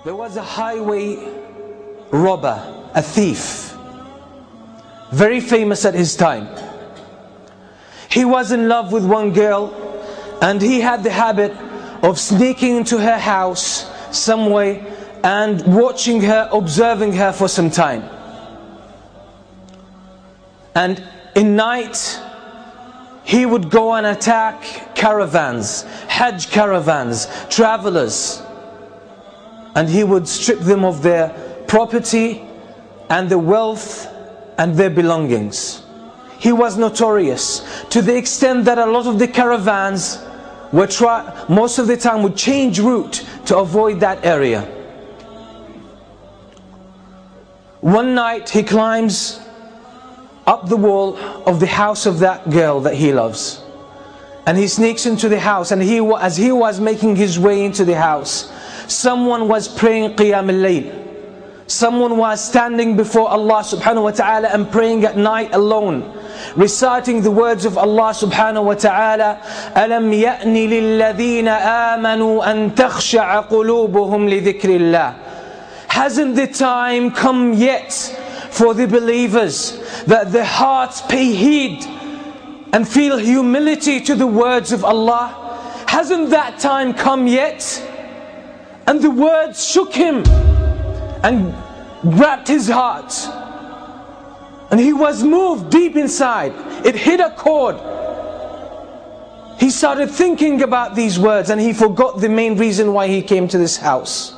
There was a highway robber, a thief, very famous at his time. He was in love with one girl, and he had the habit of sneaking into her house some way and watching her, observing her for some time. And in night, he would go and attack caravans, Hajj caravans, travelers, and he would strip them of their property and their wealth and their belongings. He was notorious to the extent that a lot of the caravans were most of the time would change route to avoid that area. One night he climbs up the wall of the house of that girl that he loves, and he sneaks into the house, and as he was making his way into the house, someone was praying Qiyam al-Layl. Someone was standing before Allah subhanahu wa ta'ala and praying at night alone, reciting the words of Allah subhanahu wa ta'ala, أَلَمْ يَأْنِ لِلَّذِينَ آمَنُوا أَن تَخْشَعَ قُلُوبُهُمْ لِذِكْرِ اللَّهِ. Hasn't the time come yet for the believers that their hearts pay heed and feel humility to the words of Allah? Hasn't that time come yet? And the words shook him and grabbed his heart, and he was moved deep inside. It hit a chord. He started thinking about these words, and he forgot the main reason why he came to this house.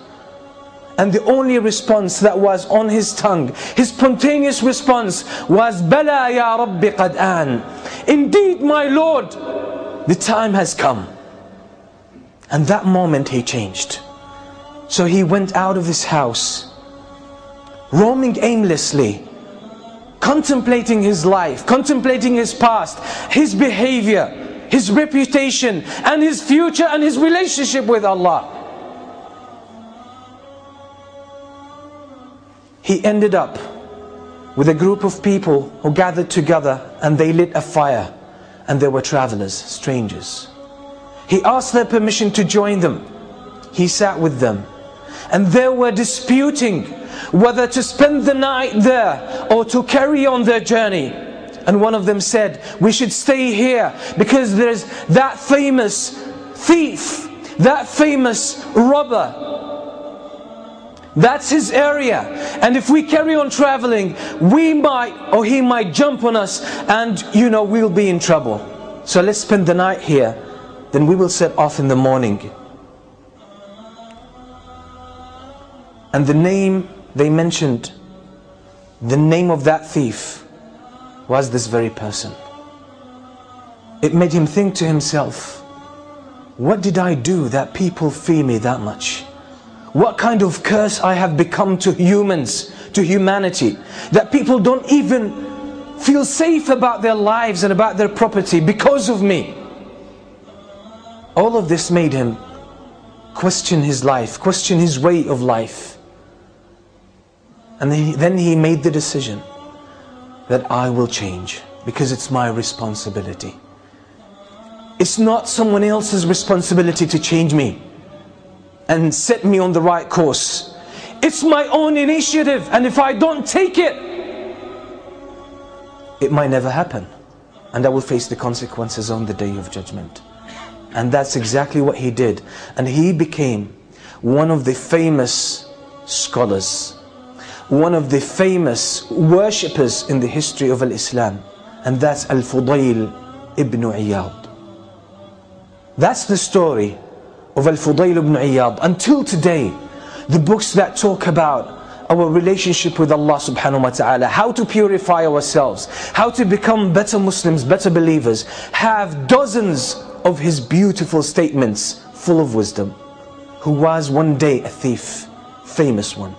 And the only response that was on his tongue, his spontaneous response, was Bala ya Rabbi qad an. Indeed, my Lord, the time has come. And that moment he changed. So he went out of his house, roaming aimlessly, contemplating his life, contemplating his past, his behavior, his reputation, and his future, and his relationship with Allah. He ended up with a group of people who gathered together, and they lit a fire, and there were travelers, strangers. He asked their permission to join them. He sat with them, and they were disputing whether to spend the night there or to carry on their journey. And one of them said, we should stay here because there's that famous thief, that famous robber. That's his area, and if we carry on traveling, we might, or he might jump on us, and we'll be in trouble. So let's spend the night here, then we will set off in the morning. And the name they mentioned, the name of that thief, was this very person. It made him think to himself, what did I do that people fear me that much? What kind of curse I have become to humans, to humanity, that people don't even feel safe about their lives and about their property because of me. All of this made him question his life, question his way of life. And then he made the decision that I will change, because it's my responsibility. It's not someone else's responsibility to change me and set me on the right course. It's my own initiative, and if I don't take it, it might never happen, and I will face the consequences on the day of judgment. And that's exactly what he did. And he became one of the famous scholars, one of the famous worshippers in the history of Islam, and that's Al-Fudayl ibn Iyad. That's the story of Al-Fudayl ibn Iyad. Until today, the books that talk about our relationship with Allah subhanahu wa ta'ala, how to purify ourselves, how to become better Muslims, better believers, have dozens of his beautiful statements full of wisdom. Who was one day a thief, famous one.